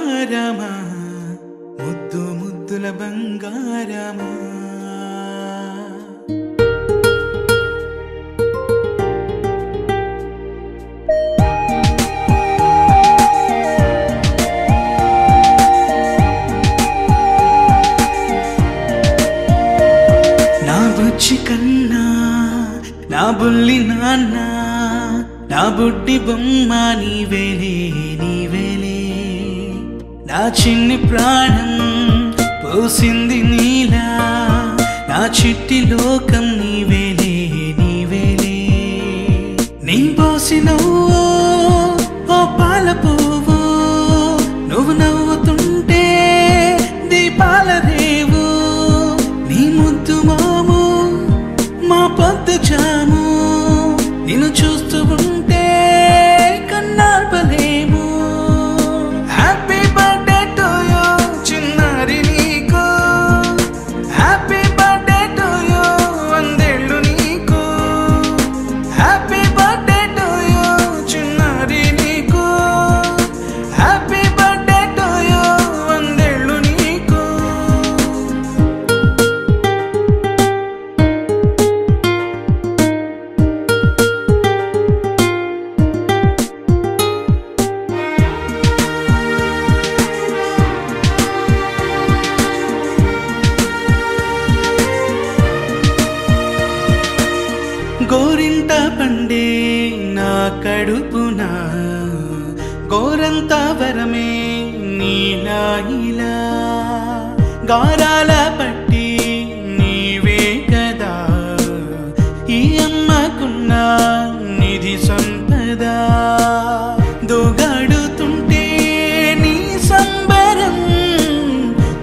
బంగారమా ముద్దు ముద్దుల బంగారమా నా బుజ్జి కన్నా నా బుల్లి నాన్న నా బుడ్డి బొమ్మ నీవేలే నీవేలే నా చిన్ని ప్రాణం పోసింది నీలా నా చిట్టి లోకం నీవేలే నీవేలే నీ పోసినవో ఓ పాల పువ్వు నువ్వు నవ్వుతుంటే దీపాల రేవు నీ ముద్దు మోము మా పొద్దు జాము నిన్ను చూస్తూ ఉంటే కన్నార్పలేము హ్యాపీ బర్త్డే టు యూ చిన్నారి నీకు హ్యాపీ బర్త్డే టు యూ వందేళ్ళు నీకు హ్యాపీ బర్త్డే టు యూ చిన్నారి నీకు హ్యాపీ బర్త్డే టు యూ వందేళ్ళు నీకు గోరింట పండే నా కడుపున గోరంత వరమే నీలా ఇలా గారాల పట్టి నీవే కదా ఈ అమ్మకున్న నిధి సంపద దోగాడుతుంటే నీ సంబరం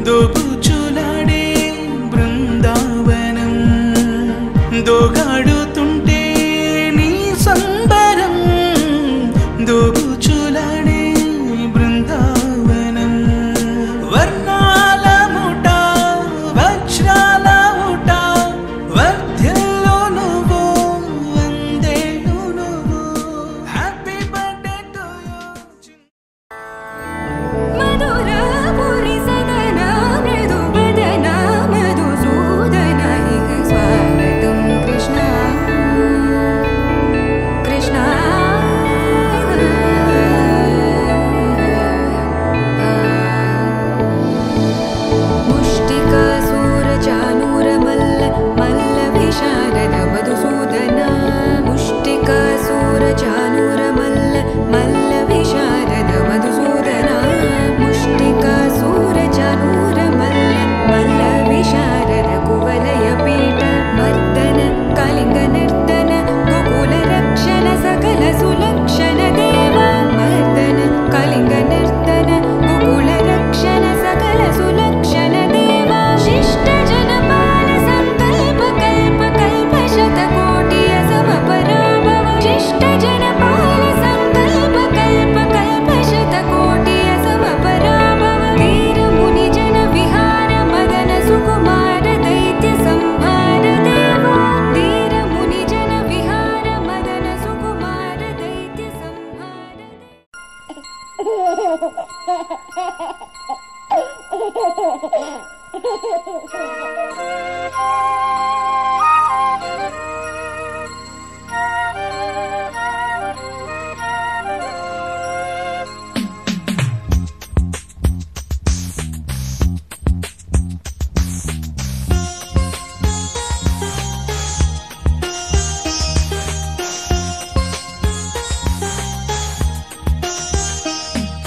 దోబుచులాడే బృందావనం దోగాడుతుంటే నీ సంబరం దోబుచులాడే బృందావనం వర్ణాల ముఠ వజ్రాల ముఠ వర్ధిల్లు నువ్వు వందేళ్ళు నువ్వు హ్యాపీ బర్త్డే టు యూ మధురపురి సదన మృదు బదన మధుసూదన ఇహ స్వాగతం కృష్ణ కృష్ణ ముష్టికాసుర చానూర మల్ల మల్ల విశారద మధుసూదన ముష్టికాసుర చానూర మల్ల మల్ల విశారద మధుసూదన ముష్టికాసుర చానూర మల్ల మల్ల విశారద కువలయ పీఠ మర్దన కళింగ నర్తన గోకుల రక్షణ సకల సులక్షణ దేవ మర్దన కళింగ నర్తన గోకుల రక్షణ సకల సులక్షణ దేవ శిష్ట జనపాల సంకల్ప కల్ప కల్ప శతకోటి అసమ పరాభవ శిష్ట జనపాల సంకల్ప కల్ప కల్ప శతకోటి అసమ పరాభవ ధీర ముని జన విహార మదన సుకుమార దైత్య సంహార దేవ ధీర ముని జన విహార మదన సుకుమార దైత్య సంహార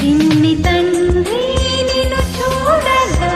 ఇన్ని తండ్రి నిన్ను చూడగా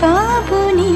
బాబుని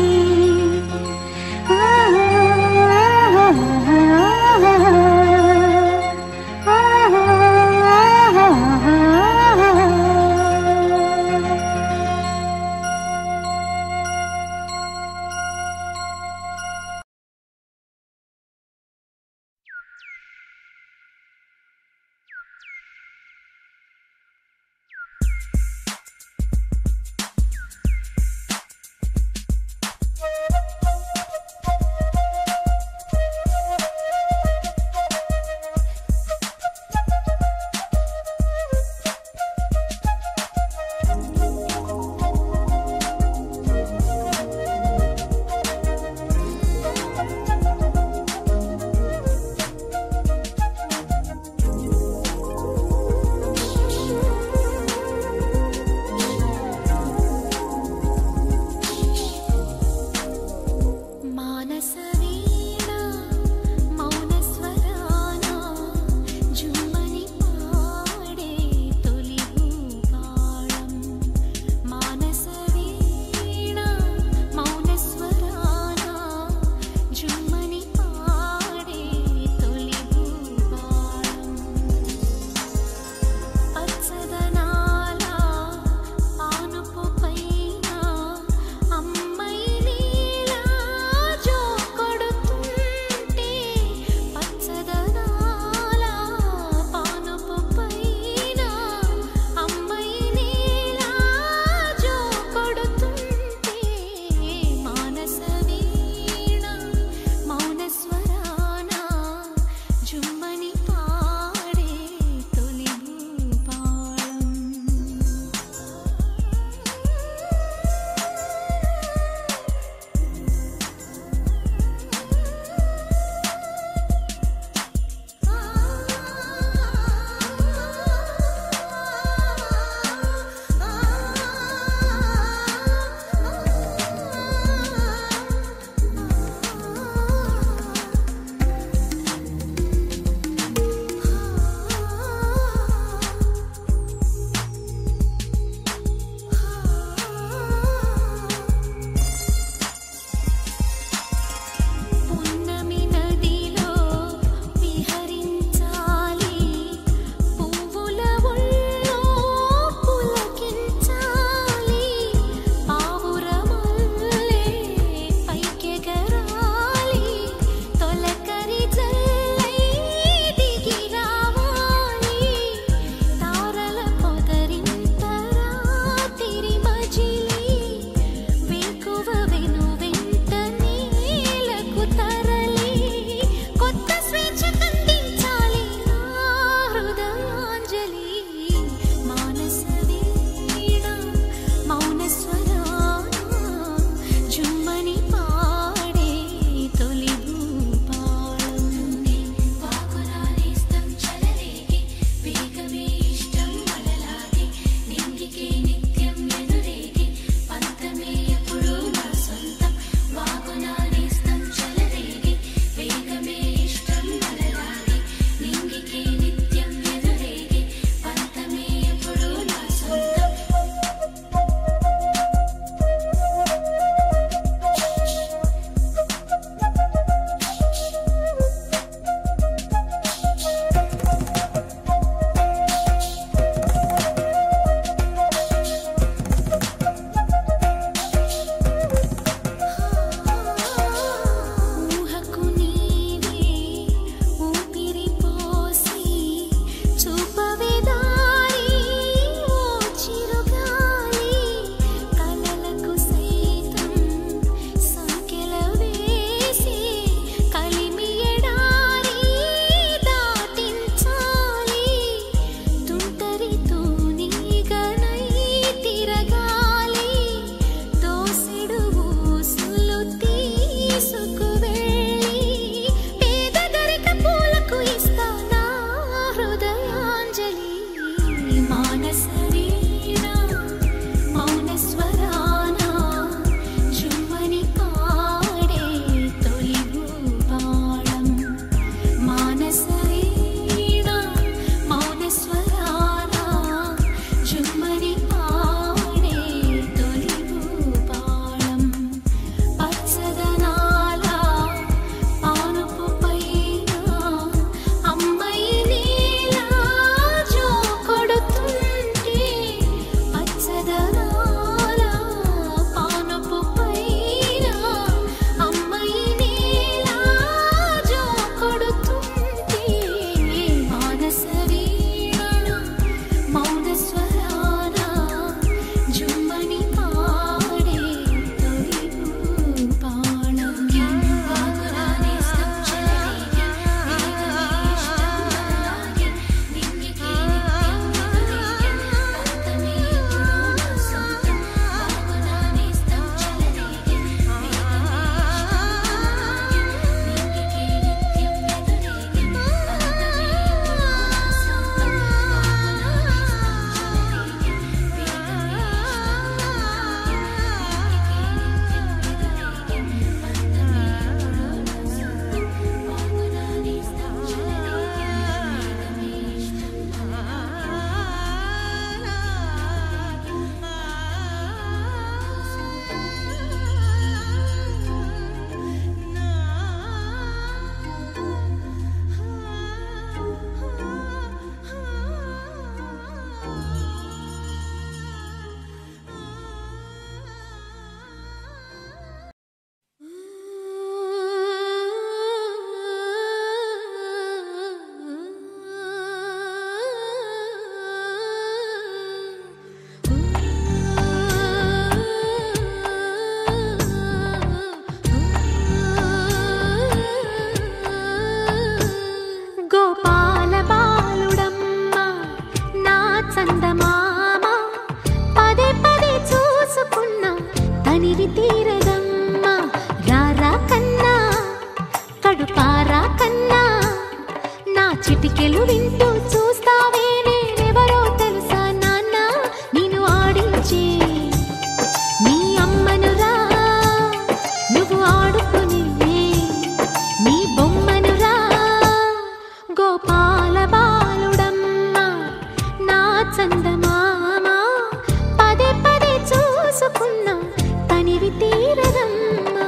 చిటికెలు వింటూ చూస్తావే నేనెవరో తెలుసా నాన్న నేను ఆడించే నీ అమ్మనురా నువ్వు ఆడుకుని నీ బొమ్మనురా గోపాల బాలుడమ్మ నా చందమామ పదే పదే చూసుకున్నా తనివి తీరదమ్మా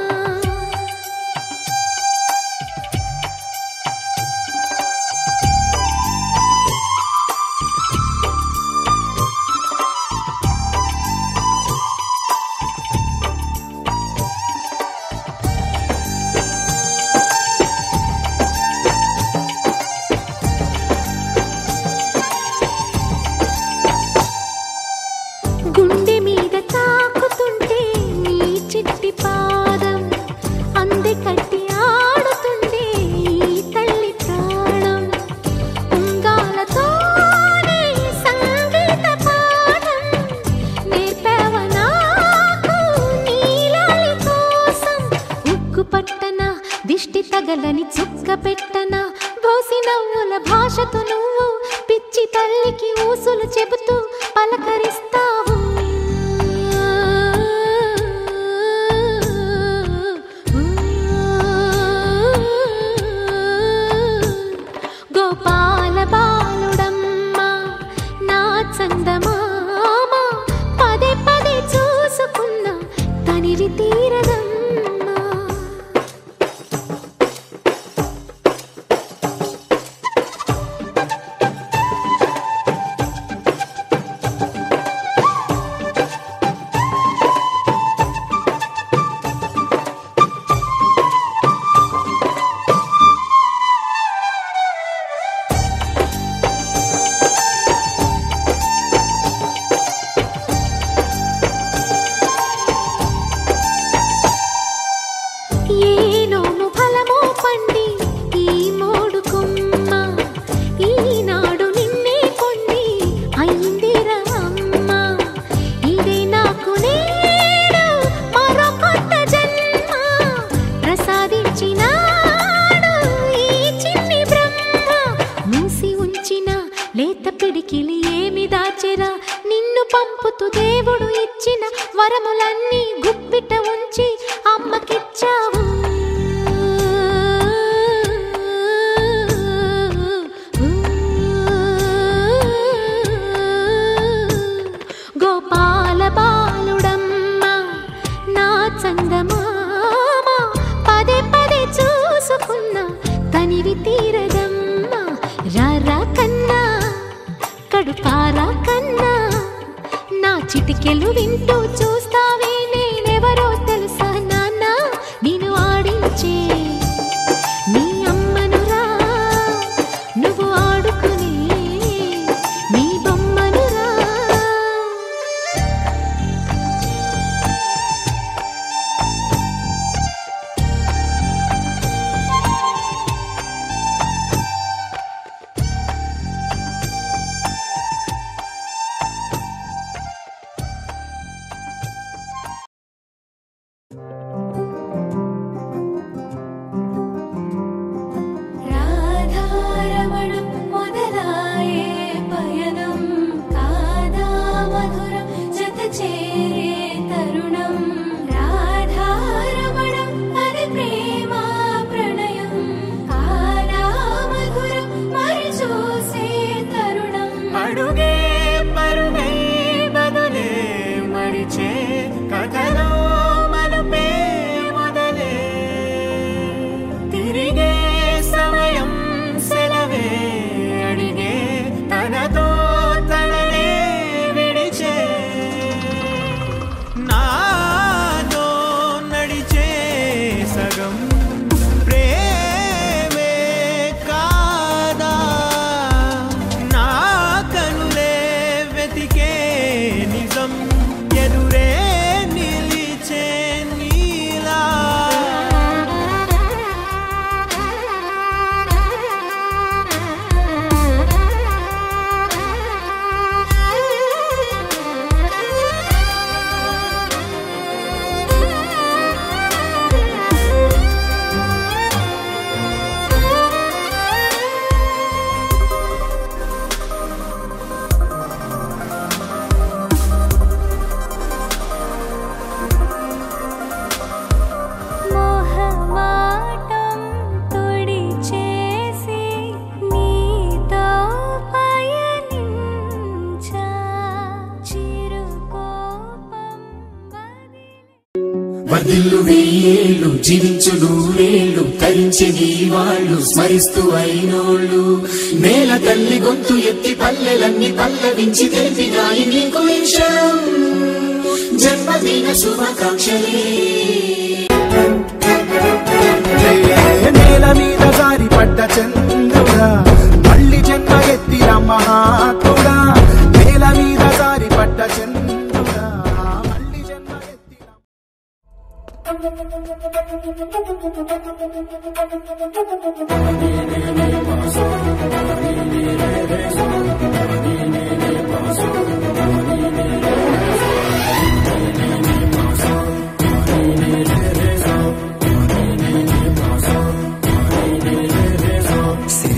గుండె మీద తాకుతుంటే నీ చిట్టి పాదం అందే కట్టి ఆడుతుండే ఈ తల్లి ప్రాణం ఉంగాలతోనే సంగీత పాఠం నేర్పావ నాకు నీలాలి కోసం ఉక్కు పట్టన దిష్టి తగలని చుక్క పెట్టన బోసి నవ్వుల భాషతో నువ్వు పిచ్చి తల్లికి ఊసులు చెబుతూ పలకరిస్తావు గోపాల బాలుడమ్మ నా చందమామ పదే పదే చూసుకున్నా తనివి తీరదమ్మా ఏనోము ఫలమో పండి ఈ మోడు కొమ్మ ఈనాడు నిన్నే కొండి అయిందిరా అమ్మ ఇదే నాకు నేడు మరో కొత్త జన్మ ప్రసాదించినాడు ఈ చిన్ని బ్రహ్మ మూసి ఉంచిన లేత పిడికిలి ఏమి దాచెరా నిన్ను పంపుతూ దేవుడు ఇచ్చిన వరములన్నీ గుప్పిట ఉంచి అమ్మకిచ్చావు గోపాల బాలుడమ్మ నా చందమామ పదే పదే చూసుకున్నా తనివి తీరదమ్మా రారా కన్నా కడుపారా కన్నా నా చిటికెలు వింటూ చూస్తావే నేనెవరో తెలుసా నాన్న నేను ఆడించే నీ అమ్మనురా నువ్వు ఆడుకుని నీ బొమ్మనురా రాధారమణం మొదలాయే పయనం కాదా మధురం జత చేరే తరుణం రాధారమణం అది ప్రేమ ప్రణయం కాదా మధురం మరి చూసే తరుణం అడుగే పరుగే బదులే మరిచే కథలో మలుపే మొదలే తిరిగే సమయం సెలవే అడిగే తనతో తననే విడిచే నాతో నడిచే సగం ప్రేమే కాదా నా కనులే వర్ధిల్లు వెయ్యేళ్ళు జీవించు నూరేళ్ళు తరించెని వాళ్ళు స్మరిస్తూ అయినోళ్ళు నేల తల్లి గొంతు ఎత్తి పల్లెలన్నీ పల్లవించి తెలిపినాయి నీకు విషయం జన్మదిన శుభాకాంక్షలే నేల మీద జారి పడ్డ చంద్రుడా మళ్ళీ జన్మ ఎత్తిన మహాత్ముడా నేల మీద జారి పడ్డ చంద్రుడా మళ్ళీ జన్మ ఎత్తిన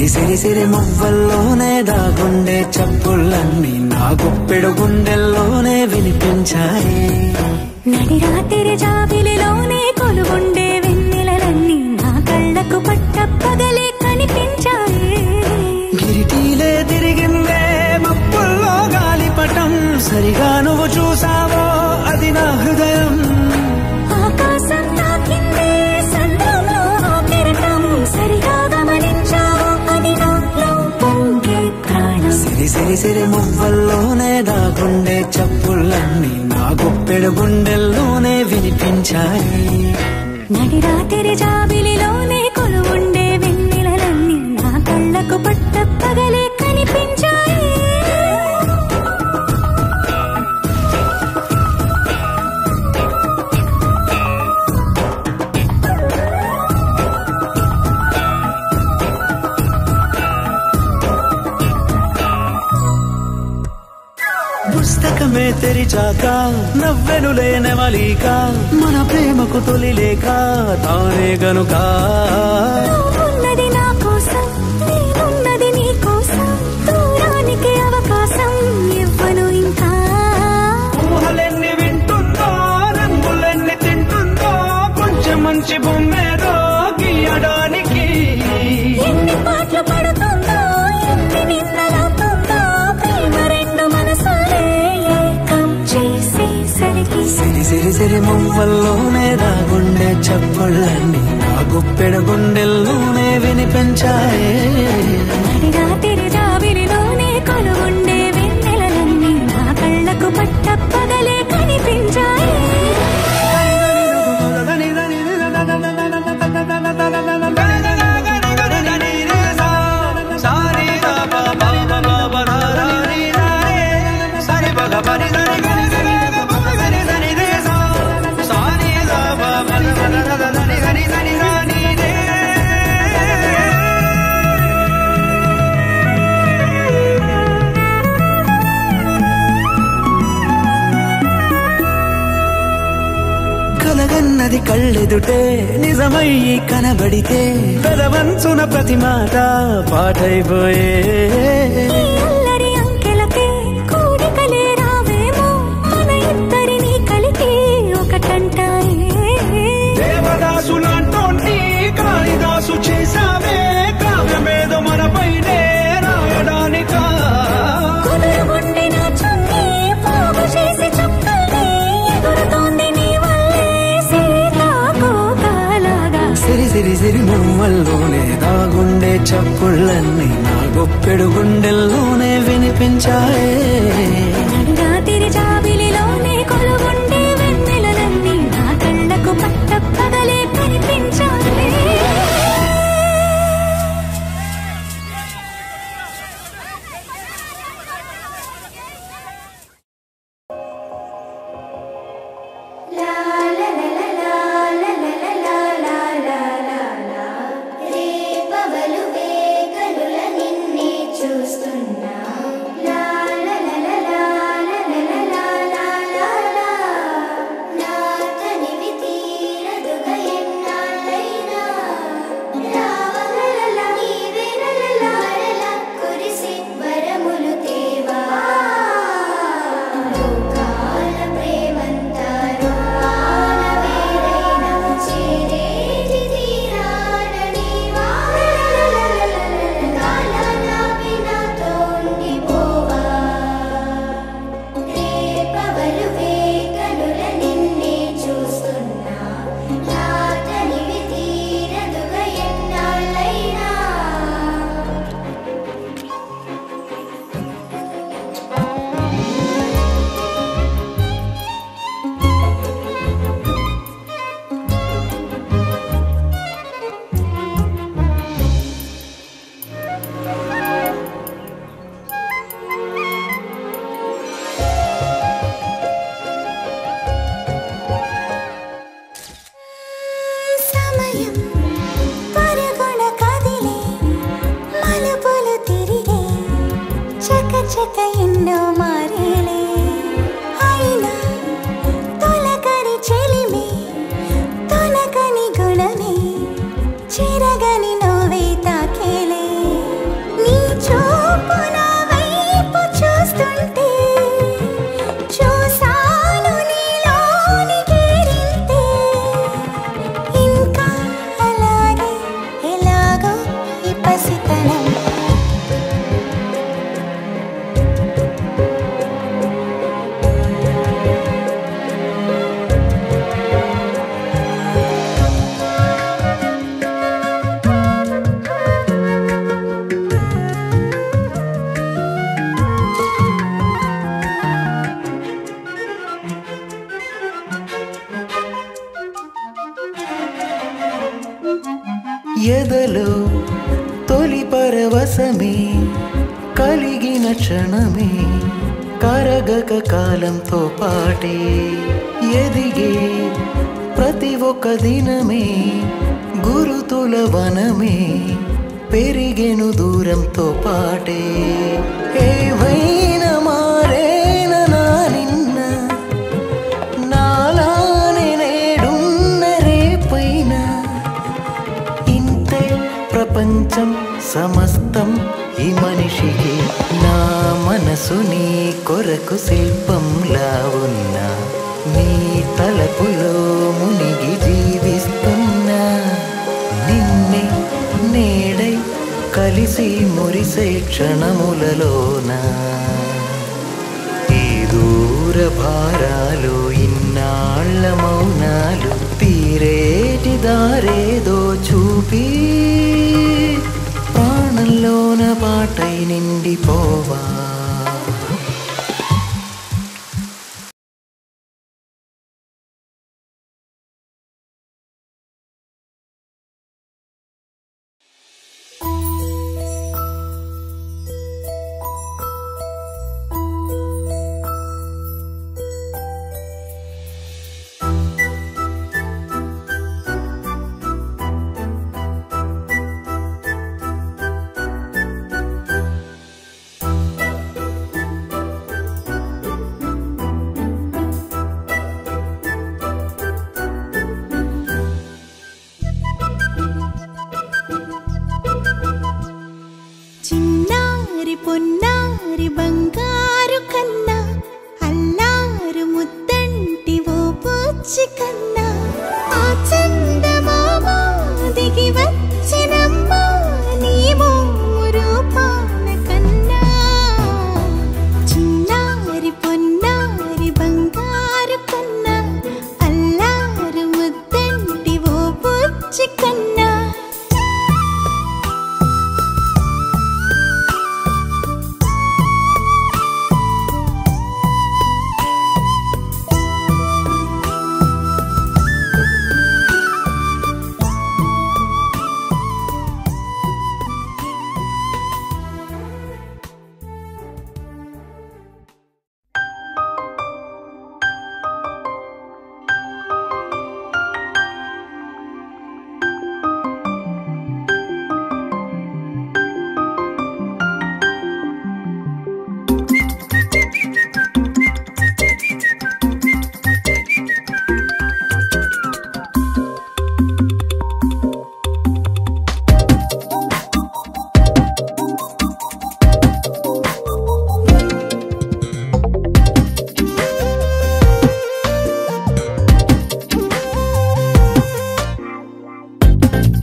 సిరి సిరి మువ్వల్లోనే దాగుండే చప్పుళ్ళన్నీ నా గుప్పెడు గుండెల్లోనే వినిపించాయి నడి రాత్రి జాబిలిలోనే కొలుగుండే వెన్నెలలన్నీ నా కళ్ళకు పట్టపగలే కనిపించాయి గిరిటీలే తిరిగిందే మప్పుల్లో గాలిపటం సరిగా నువ్వు చూసావో అది నా హృదయం ఆకాశం తాకిందే సంద్రంలో కెరటం సరిగా గమనించావో అది నాలో పొంగే ప్రాణం సిరి సిరి సిరి మువ్వల్లోనే దాగుండే చప్పుళ్ళన్నీ నా గుప్పెడు గుండెల్లోనే వినిపించాయి నడి రాత్రి జాబిలిలోనే కొలువుండే వెన్నెలలన్నీ నా కళ్ళకు పట్టపగలే కనిపించాయి పుస్తకమే తెరిచాక నవ్వెనులే నెమలిక మన ప్రేమకు తొలి లేక తానే గనుక ఉన్నది నా కోసం నేనున్నది నీ కోసం దూరానికి అవకాశం ఇవ్వను ఇంకా ఊహలెన్ని వింటుందో రంగులెన్ని తింటుందో కొంచెం మంచి బొమ్మేదో గీయడానికి ఎన్ని పాటలు పడుతుందో ఎన్ని నిన్నలవుతుందో ప్రేమ రెండు మనసులే ఏకం చేసేసరికి సిరి సిరి సిరి మువ్వల్లోనే దాగుండే చప్పుళ్ళన్నీ నా గుప్పెడు గుండెల్లోనే వినిపించాయి నడి రాత్రి జాబిలిలోనే కొలువుండే వెన్నెలలన్నీ నా కళ్ళకు పట్టపగలే కనిపించాయి కలగన్నది కళ్ళెదుటే నిజమయ్యి కనబడితే పెదవంచున ప్రతి మాట పాటైపోయే ఈ అల్లరి అంకెలకే కూడికలే రావేమో మన ఇద్దరిని కలిపి ఒకటంటాయే దేవదాసులాంటోంటి కాళిదాసు చేసావే కావ్యమేదో మనపైనే రాయడానికా కుదురుగుండి నా చున్నీ పోగు చేసి చుక్కల్ని ఎగురుతోంది నీ వల్లే సీతాకోకలాగా సిరి సిరి సిరి మువ్వల్లోనే దాగుండే చప్పుళ్ళన్నీ నా గొప్పెడు గుండెల్లోనే వినిపించాయే నడి రాత్రి జాబిలిలోనే కొలువుండే వెన్నెలలన్నీ నా కళ్ళకు పట్టపగలే కనిపించాయి రేపవలు వేగలుల నిన్నే చూస్తున్నా లా లా లా లా లా లా లా లా లా జత ఎన్నో మారేలే అయినా తొలకరి చెలిమే తొలకని గుణమే చిరగని నోవే తాకేలే నీ చూపు నా వైపు చూస్తుంటే చూసాను నీలోని కేరింతే ఇంకా అలాగే ఎలాగో ఈ పసితనం ఎదలో తొలి పరవశమే కలిగిన క్షణమే కరగక కాలంతో పాటే ఎదిగే ప్రతి ఒక్క దినమే గురుతుల వనమే పెరిగెను దూరంతో పాటే ఏవైనా మారేన నా నిన్న నాలానే నేడున్న రేపైనా ఇంతే ప్రపంచం సమస్తం ఈ మనిషికి నా మనసు నీ కొరకు శిల్పంలా ఉన్నా నీ తలపులో మునిగి జీవిస్తున్నా నిన్నే నేడై కలిసి మురిసే క్షణములలోనా ఈ దూర భారాలు ఇన్నాళ్ళ మౌనాలు తీరేటి దారేదో చూపి ప్రాణంలోన పాటై నిండిపోవా చిన్నారి పొన్నారి బంగారు కన్నా అల్లారు ముద్దంటి ఓ పూచి కన్నా ఆ చందమామ దిగి వచ్చినమ్మా నీ రూపాల కన్నా చిన్నారి పొన్నారి బంగారు కన్నా అల్లారు ముద్దంటి ఓ పూచి కన్నా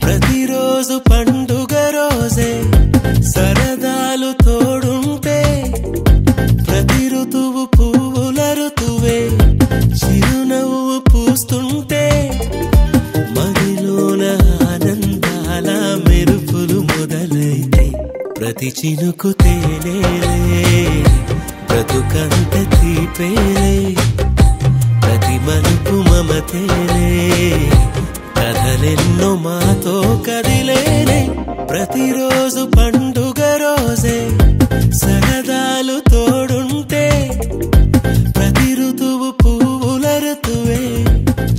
ప్రతిరోజు పండుగ రోజే సరదాలు తోడుంటే ప్రతి ఋతువు పువ్వుల ఋతువే చిరునవ్వు పూస్తుంటే మదిలోన ఆనందాల మెరుపులు మొదలైతే ప్రతి చినుకు తేనేలే బ్రతుకంత తీపేలే ప్రతి మలుపు మమతేలే కథలెన్నో మాతో కదిలేనే ప్రతిరోజు పండుగ రోజే సరదాలు తోడుంటే ప్రతి ఋతువు పువ్వుల ఋతువే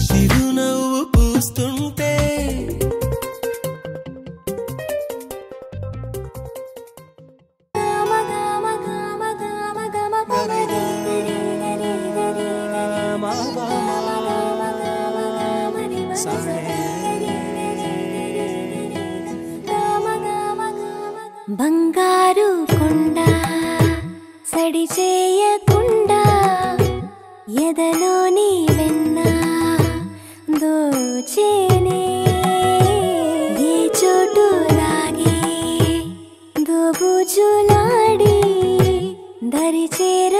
చిరునవ్వు పూస్తుంటే బంగారు కొండ సడి చేయకుండా ఎదలోని వెన్న దోచేనే ఏ చోటు లాగే దోబుజులాడి దరి చేర